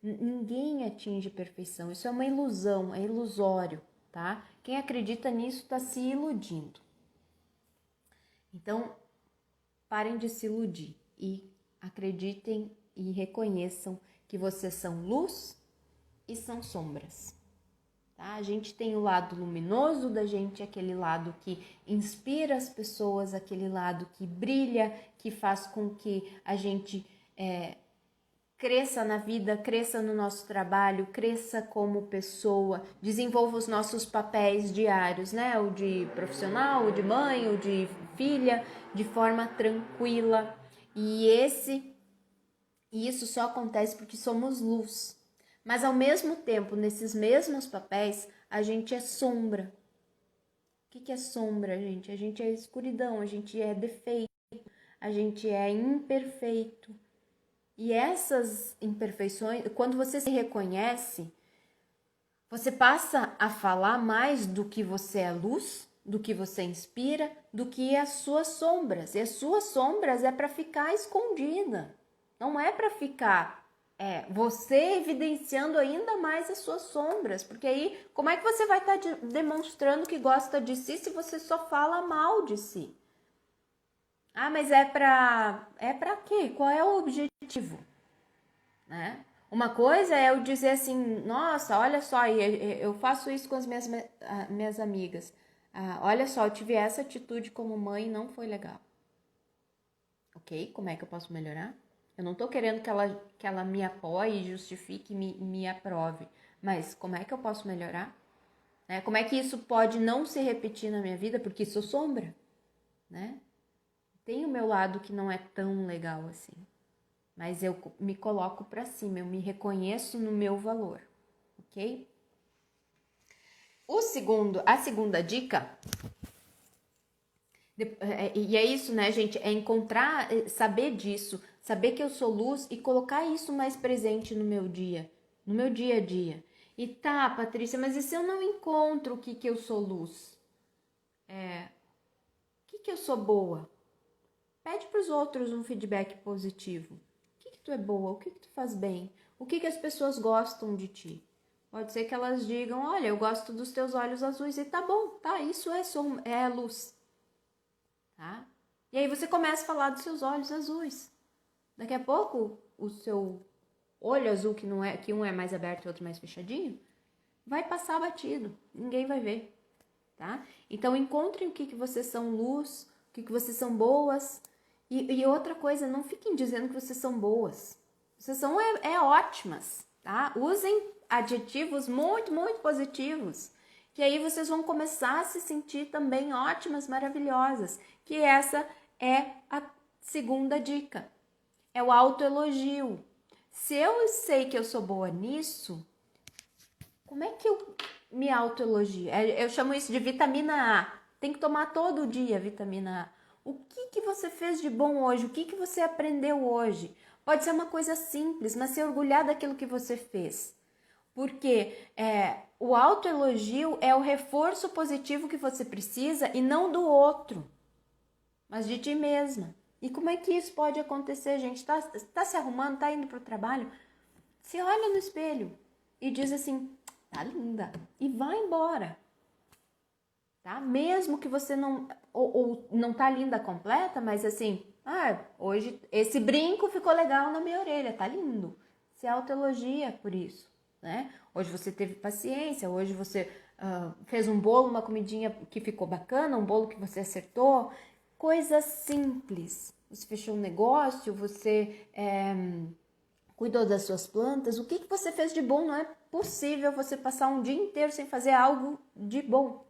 Ninguém atinge perfeição, isso é uma ilusão, é ilusório, tá? Quem acredita nisso está se iludindo. Então, parem de se iludir e acreditem e reconheçam que vocês são luz e são sombras. Tá? A gente tem o lado luminoso da gente, aquele lado que inspira as pessoas, aquele lado que brilha, que faz com que a gente cresça na vida, cresça no nosso trabalho, cresça como pessoa, desenvolva os nossos papéis diários, né? O de profissional, o de mãe, o de filha, de forma tranquila. E isso só acontece porque somos luz. Mas ao mesmo tempo, nesses mesmos papéis, a gente é sombra. O que é sombra, gente? A gente é escuridão, a gente é defeito, a gente é imperfeito. E essas imperfeições, quando você se reconhece, você passa a falar mais do que você é luz, do que você inspira, do que as suas sombras. E as suas sombras é para ficar escondida, não é para ficar você evidenciando ainda mais as suas sombras, porque aí como é que você vai estar demonstrando que gosta de si se você só fala mal de si? Mas é pra quê? Qual é o objetivo? Né? Uma coisa é eu dizer assim, nossa, olha só, eu faço isso com as minhas amigas. Olha só, eu tive essa atitude como mãe e não foi legal. Ok, como é que eu posso melhorar? Eu não tô querendo que ela me apoie, justifique, me aprove. Mas como é que eu posso melhorar? Né? Como é que isso pode não se repetir na minha vida? Porque sou sombra, né? Tem o meu lado que não é tão legal assim. Mas eu me coloco para cima, eu me reconheço no meu valor, ok? A segunda dica, e é isso, né, gente? É encontrar, saber disso, saber que eu sou luz e colocar isso mais presente no meu dia a dia. E tá, Patrícia, mas e se eu não encontro o que eu sou luz? O que eu sou boa? Pede para os outros um feedback positivo. O que tu é boa? O que tu faz bem? O que as pessoas gostam de ti? Pode ser que elas digam, olha, eu gosto dos teus olhos azuis. E tá bom, tá, isso é luz. Tá? E aí você começa a falar dos seus olhos azuis. Daqui a pouco, o seu olho azul, que um é mais aberto e outro mais fechadinho, vai passar batido. Ninguém vai ver. Tá? Então, encontrem o que vocês são luz, o que vocês são boas. E outra coisa, não fiquem dizendo que vocês são boas. Vocês são ótimas, tá? Usem adjetivos muito, muito positivos. Que aí vocês vão começar a se sentir também ótimas, maravilhosas. Que essa é a segunda dica. É o autoelogio. Se eu sei que eu sou boa nisso, como é que eu me autoelogio? Eu chamo isso de vitamina A. Tem que tomar todo dia vitamina A. O que você fez de bom hoje? O que você aprendeu hoje? Pode ser uma coisa simples, mas se orgulhar daquilo que você fez. Porque o autoelogio é o reforço positivo que você precisa e não do outro, mas de ti mesma. E como é que isso pode acontecer, gente? Tá se arrumando, tá indo pro trabalho? Se olha no espelho e diz assim, tá linda, e vai embora, tá? Mesmo que você não, ou não tá linda completa, mas assim, hoje esse brinco ficou legal na minha orelha, tá lindo. Se autoelogia por isso, né? Hoje você teve paciência, hoje você fez um bolo, uma comidinha que ficou bacana, um bolo que você acertou, coisas simples. Você fechou um negócio, você cuidou das suas plantas, o que você fez de bom? Não é possível você passar um dia inteiro sem fazer algo de bom.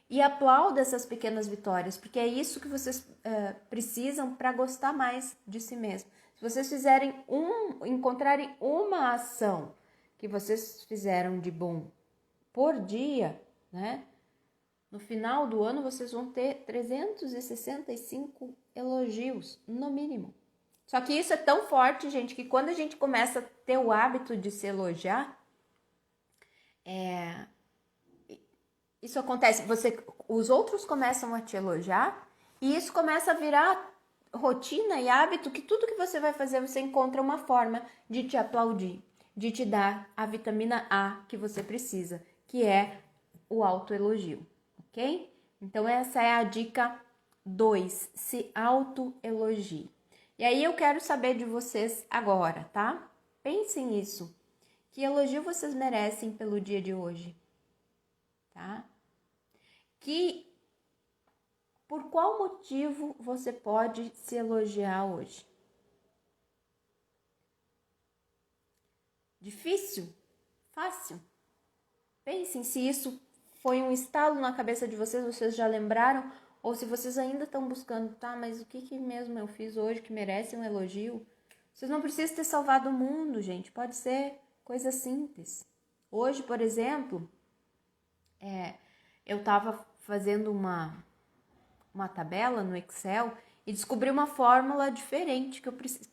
E aplauda essas pequenas vitórias, porque é isso que vocês precisam para gostar mais de si mesmo. Se vocês encontrarem uma ação que vocês fizeram de bom por dia, né? No final do ano vocês vão ter 365 elogios, no mínimo. Só que isso é tão forte, gente, que quando a gente começa a ter o hábito de se elogiar, isso acontece, os outros começam a te elogiar e isso começa a virar rotina e hábito que tudo que você vai fazer, você encontra uma forma de te aplaudir, de te dar a vitamina A que você precisa, que é o autoelogio, ok? Então essa é a dica 2, se autoelogie. E aí eu quero saber de vocês agora, tá? Pensem nisso. Que elogio vocês merecem pelo dia de hoje? Tá? Por qual motivo você pode se elogiar hoje? Difícil? Fácil? Pensem se isso foi um estalo na cabeça de vocês já lembraram, ou se vocês ainda estão buscando, tá, mas o que mesmo eu fiz hoje que merece um elogio? Vocês não precisam ter salvado o mundo, gente, pode ser coisa simples. Hoje, por exemplo, eu estava fazendo uma tabela no Excel e descobri uma fórmula diferente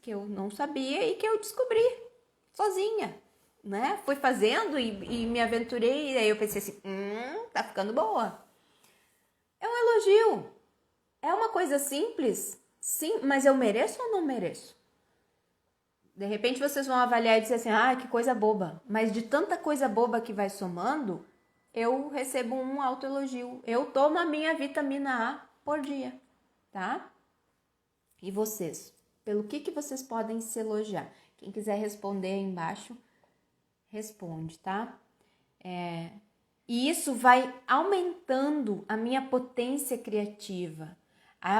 que eu não sabia e que eu descobri sozinha, né? Fui fazendo e me aventurei e aí eu pensei assim, tá ficando boa. É um elogio, é uma coisa simples, sim, mas eu mereço ou não mereço? De repente vocês vão avaliar e dizer assim, que coisa boba. Mas de tanta coisa boba que vai somando, eu recebo um autoelogio. Eu tomo a minha vitamina A por dia, tá? E vocês? Pelo que vocês podem se elogiar? Quem quiser responder aí embaixo, responde, tá? E isso vai aumentando a minha potência criativa.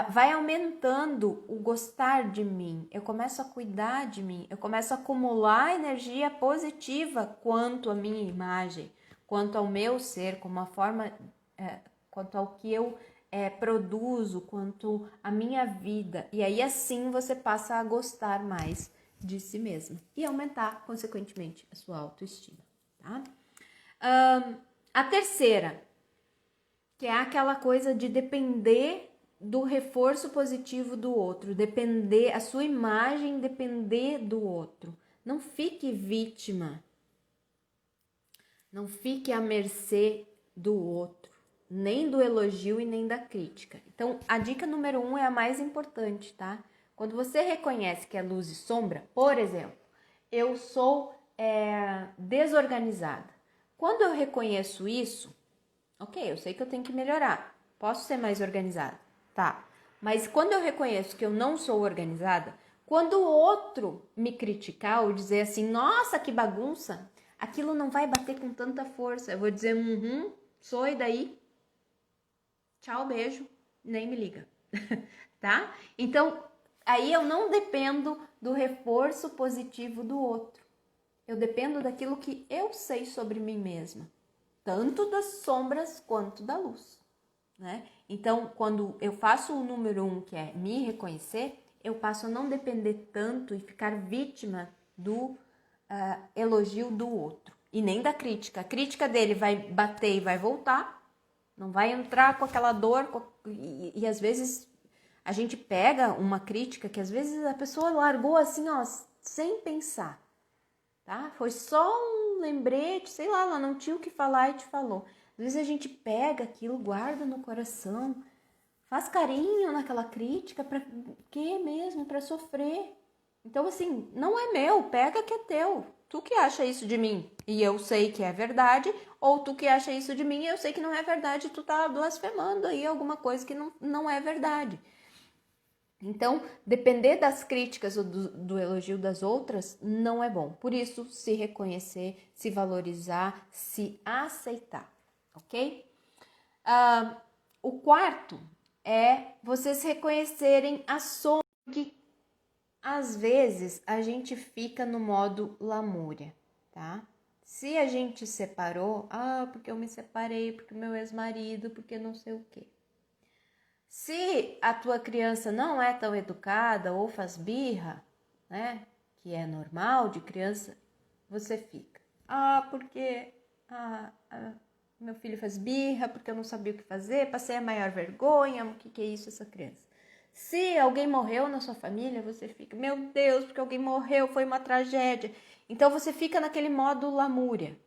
Vai aumentando o gostar de mim, eu começo a cuidar de mim, eu começo a acumular energia positiva quanto à minha imagem, quanto ao meu ser, como a forma, quanto ao que eu produzo, quanto à minha vida. E aí assim você passa a gostar mais de si mesmo e aumentar, consequentemente, a sua autoestima, tá? A terceira, que é aquela coisa de depender do reforço positivo do outro, depender, a sua imagem depender do outro. Não fique vítima, não fique à mercê do outro, nem do elogio e nem da crítica. Então, a dica número 1 é a mais importante, tá? Quando você reconhece que é luz e sombra, por exemplo, eu sou desorganizada. Quando eu reconheço isso, ok, eu sei que eu tenho que melhorar, posso ser mais organizada, tá? Mas quando eu reconheço que eu não sou organizada, quando o outro me criticar ou dizer assim, nossa, que bagunça, aquilo não vai bater com tanta força. Eu vou dizer, sou e daí? Tchau, beijo, nem me liga, tá? Então, aí eu não dependo do reforço positivo do outro. Eu dependo daquilo que eu sei sobre mim mesma, tanto das sombras quanto da luz, né? Então, quando eu faço o número 1, que é me reconhecer, eu passo a não depender tanto e ficar vítima do elogio do outro e nem da crítica. A crítica dele vai bater e vai voltar, não vai entrar com aquela dor e às vezes a gente pega uma crítica que às vezes a pessoa largou assim, ó, sem pensar, tá? Foi só um lembrete, sei lá, ela não tinha o que falar e te falou. Às vezes a gente pega aquilo, guarda no coração, faz carinho naquela crítica, pra quê mesmo? Pra sofrer. Então, assim, não é meu, pega que é teu. Tu que acha isso de mim e eu sei que é verdade, ou tu que acha isso de mim e eu sei que não é verdade, tu tá blasfemando aí alguma coisa que não é verdade. Então, depender das críticas ou do elogio das outras não é bom. Por isso, se reconhecer, se valorizar, se aceitar, ok? O quarto é vocês reconhecerem a sombra que às vezes a gente fica no modo lamúria, tá? Se a gente separou, porque eu me separei, porque meu ex-marido, porque não sei o quê. Se a tua criança não é tão educada ou faz birra, né, que é normal de criança, você fica. Porque meu filho faz birra, porque eu não sabia o que fazer, passei a maior vergonha, o que é isso essa criança? Se alguém morreu na sua família, você fica, meu Deus, porque alguém morreu, foi uma tragédia. Então você fica naquele modo lamúria,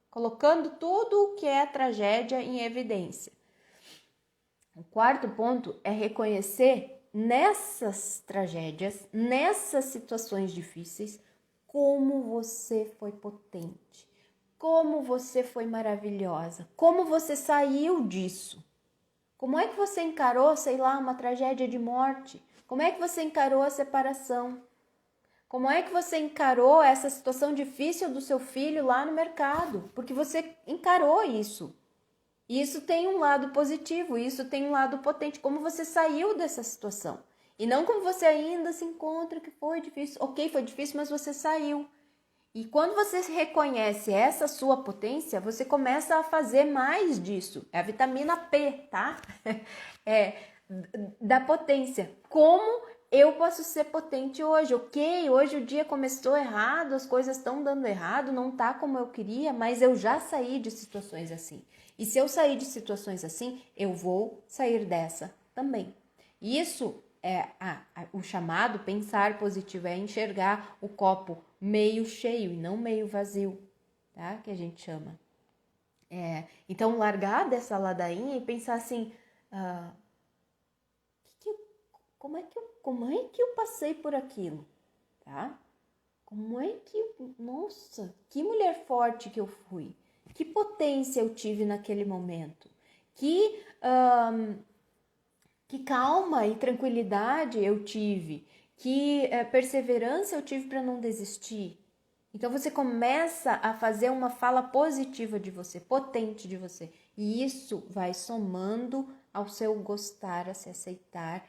colocando tudo o que é tragédia em evidência. O quarto ponto é reconhecer nessas tragédias, nessas situações difíceis, como você foi potente, como você foi maravilhosa, como você saiu disso. Como é que você encarou, sei lá, uma tragédia de morte? Como é que você encarou a separação? Como é que você encarou essa situação difícil do seu filho lá no mercado? Porque você encarou isso. E isso tem um lado positivo, isso tem um lado potente. Como você saiu dessa situação. E não como você ainda se encontra, que foi difícil. Ok, foi difícil, mas você saiu. E quando você reconhece essa sua potência, você começa a fazer mais disso. É a vitamina P, tá? Da potência. Como eu posso ser potente hoje? Ok, hoje o dia começou errado, as coisas estão dando errado, não tá como eu queria, mas eu já saí de situações assim. E se eu sair de situações assim, eu vou sair dessa também. Isso é o chamado pensar positivo, é enxergar o copo meio cheio e não meio vazio, tá? Que a gente chama. Então, largar dessa ladainha e pensar assim, como é que eu passei por aquilo, tá? Nossa, que mulher forte que eu fui, que potência eu tive naquele momento, que calma e tranquilidade eu tive, que perseverança eu tive para não desistir. Então você começa a fazer uma fala positiva de você, potente de você, e isso vai somando ao seu gostar, a se aceitar,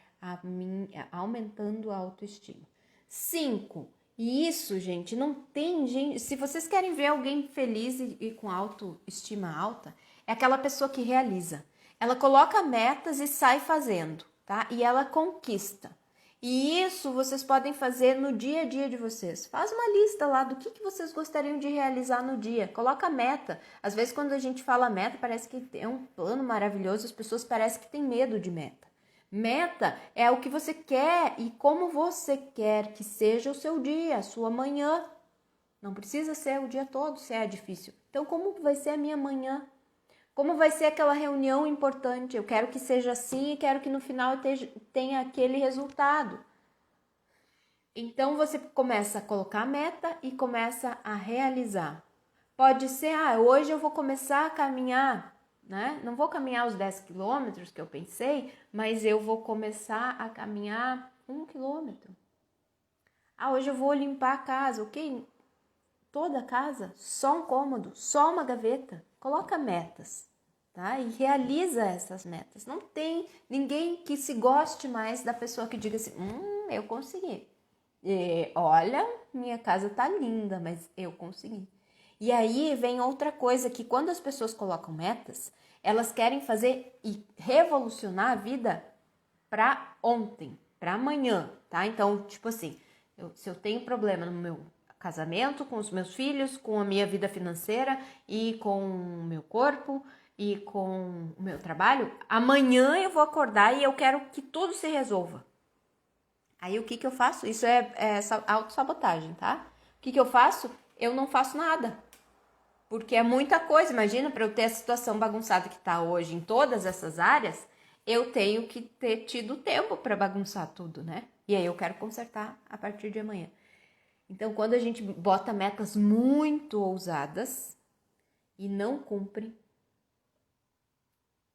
aumentando a autoestima. 5. E isso, gente, não tem gente... Se vocês querem ver alguém feliz e com autoestima alta, é aquela pessoa que realiza. Ela coloca metas e sai fazendo, tá? E ela conquista. E isso vocês podem fazer no dia a dia de vocês. Faz uma lista lá do que vocês gostariam de realizar no dia. Coloca meta. Às vezes quando a gente fala meta, parece que é um plano maravilhoso, as pessoas parecem que têm medo de meta. Meta é o que você quer e como você quer que seja o seu dia, a sua manhã. Não precisa ser o dia todo, se é difícil. Então, como vai ser a minha manhã? Como vai ser aquela reunião importante? Eu quero que seja assim e quero que no final eu tenha aquele resultado. Então, você começa a colocar a meta e começa a realizar. Pode ser, hoje eu vou começar a caminhar, né? Não vou caminhar os 10 quilômetros que eu pensei, mas eu vou começar a caminhar 1 quilômetro. Hoje eu vou limpar a casa, ok? Toda a casa, só um cômodo, só uma gaveta. Coloca metas, tá? E realiza essas metas. Não tem ninguém que se goste mais da pessoa que diga assim, eu consegui. Olha, minha casa tá linda, mas eu consegui. E aí vem outra coisa, que quando as pessoas colocam metas, elas querem fazer e revolucionar a vida para ontem, para amanhã, tá? Então, tipo assim, se eu tenho problema no meu casamento, com os meus filhos, com a minha vida financeira e com o meu corpo e com o meu trabalho, amanhã eu vou acordar e eu quero que tudo se resolva. Aí o que eu faço? Isso é autossabotagem, tá? O que eu faço? Eu não faço nada. Porque é muita coisa. Imagina, para eu ter a situação bagunçada que está hoje em todas essas áreas, eu tenho que ter tido tempo para bagunçar tudo, né? E aí eu quero consertar a partir de amanhã. Então, quando a gente bota metas muito ousadas e não cumpre,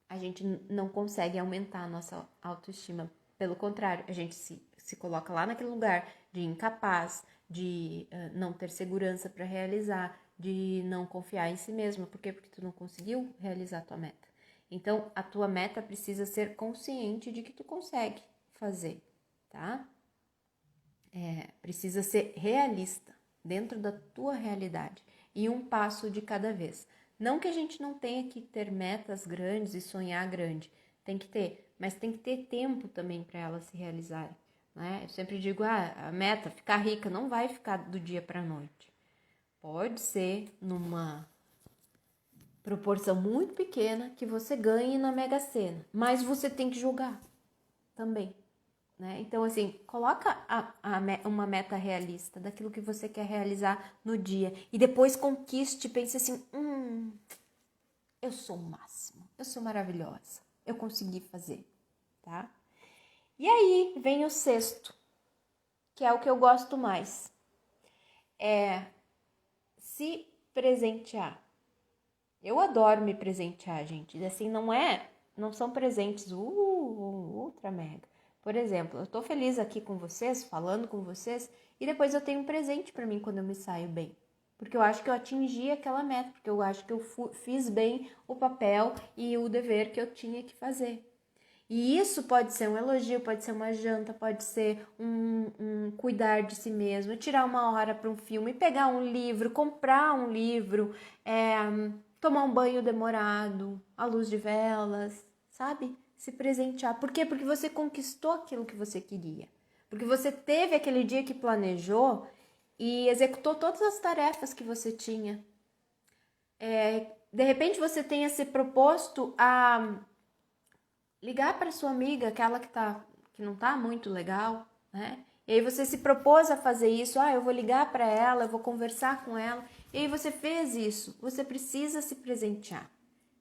a gente não consegue aumentar a nossa autoestima. Pelo contrário, a gente se coloca lá naquele lugar de incapaz, de não ter segurança para realizar, de não confiar em si mesmo. Por quê? Porque tu não conseguiu realizar a tua meta. Então, a tua meta precisa ser consciente de que tu consegue fazer, tá? Precisa ser realista, dentro da tua realidade, e um passo de cada vez. Não que a gente não tenha que ter metas grandes e sonhar grande, tem que ter, mas tem que ter tempo também para elas se realizarem, né? Eu sempre digo, a meta, ficar rica, não vai ficar do dia para a noite. Pode ser numa proporção muito pequena que você ganhe na Mega Sena, mas você tem que jogar também. Né? Então, assim, coloca uma meta realista daquilo que você quer realizar no dia e depois conquiste, pense assim, eu sou o máximo, eu sou maravilhosa, eu consegui fazer, tá? E aí vem o 6º, que é o que eu gosto mais, é se presentear. Eu adoro me presentear, gente, assim, não são presentes ultra mega. Por exemplo, eu tô feliz aqui com vocês, falando com vocês, e depois eu tenho um presente para mim quando eu me saio bem. Porque eu acho que eu atingi aquela meta, porque eu acho que eu fiz bem o papel e o dever que eu tinha que fazer. E isso pode ser um elogio, pode ser uma janta, pode ser um cuidar de si mesmo, tirar uma hora para um filme, pegar um livro, comprar um livro, tomar um banho demorado, à luz de velas, sabe? Se presentear. Por quê? Porque você conquistou aquilo que você queria. Porque você teve aquele dia que planejou e executou todas as tarefas que você tinha. De repente você tenha se proposto a ligar para sua amiga, aquela que não tá muito legal, né? E aí você se propôs a fazer isso, eu vou ligar para ela, eu vou conversar com ela. E aí você fez isso. Você precisa se presentear.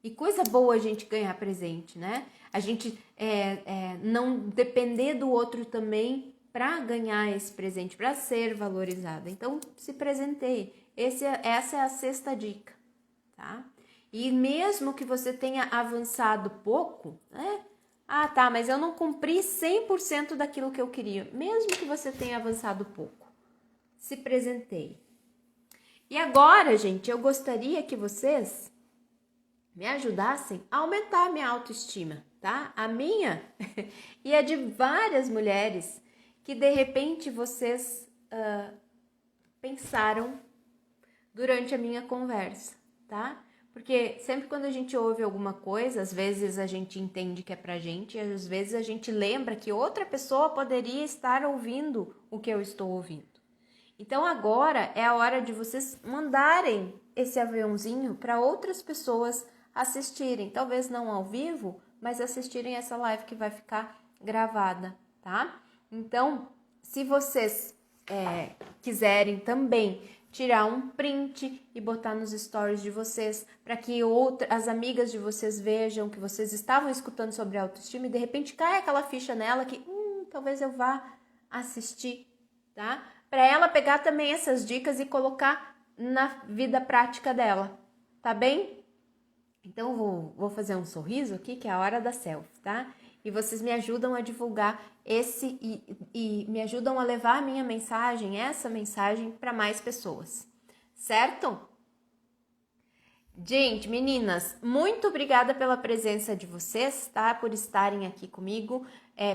E coisa boa a gente ganhar presente, né? A gente não depender do outro também para ganhar esse presente, para ser valorizada. Então, se presenteie. Essa é a 6ª dica, tá? E mesmo que você tenha avançado pouco, né? Tá, mas eu não cumpri 100% daquilo que eu queria. Mesmo que você tenha avançado pouco, se presenteie. E agora, gente, eu gostaria que vocês me ajudassem a aumentar a minha autoestima, tá? A minha e a de várias mulheres que de repente vocês pensaram durante a minha conversa, tá? Porque sempre quando a gente ouve alguma coisa, às vezes a gente entende que é pra gente, e às vezes a gente lembra que outra pessoa poderia estar ouvindo o que eu estou ouvindo. Então agora é a hora de vocês mandarem esse aviãozinho para outras pessoas assistirem, talvez não ao vivo, mas assistirem essa live que vai ficar gravada, tá? Então, se vocês quiserem também tirar um print e botar nos stories de vocês, para que as amigas de vocês vejam que vocês estavam escutando sobre autoestima e de repente cai aquela ficha nela que talvez eu vá assistir, tá? Para ela pegar também essas dicas e colocar na vida prática dela, tá bem? Então vou fazer um sorriso aqui, que é a hora da selfie, tá? E vocês me ajudam a divulgar e me ajudam a levar a minha mensagem, essa mensagem, para mais pessoas, certo? Gente, meninas, muito obrigada pela presença de vocês, tá? Por estarem aqui comigo,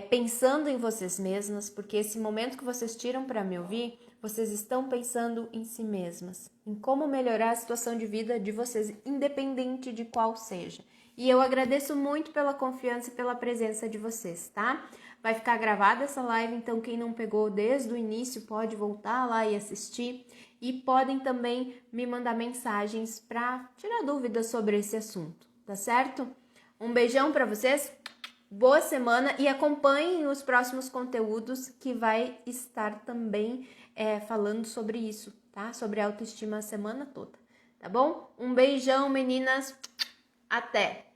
pensando em vocês mesmas, porque esse momento que vocês tiram para me ouvir, vocês estão pensando em si mesmas, em como melhorar a situação de vida de vocês, independente de qual seja. E eu agradeço muito pela confiança e pela presença de vocês, tá? Vai ficar gravada essa live, então quem não pegou desde o início pode voltar lá e assistir. E podem também me mandar mensagens para tirar dúvidas sobre esse assunto, tá certo? Um beijão para vocês, boa semana e acompanhem os próximos conteúdos que vai estar também falando sobre isso, tá? Sobre autoestima a semana toda, tá bom? Um beijão, meninas, até!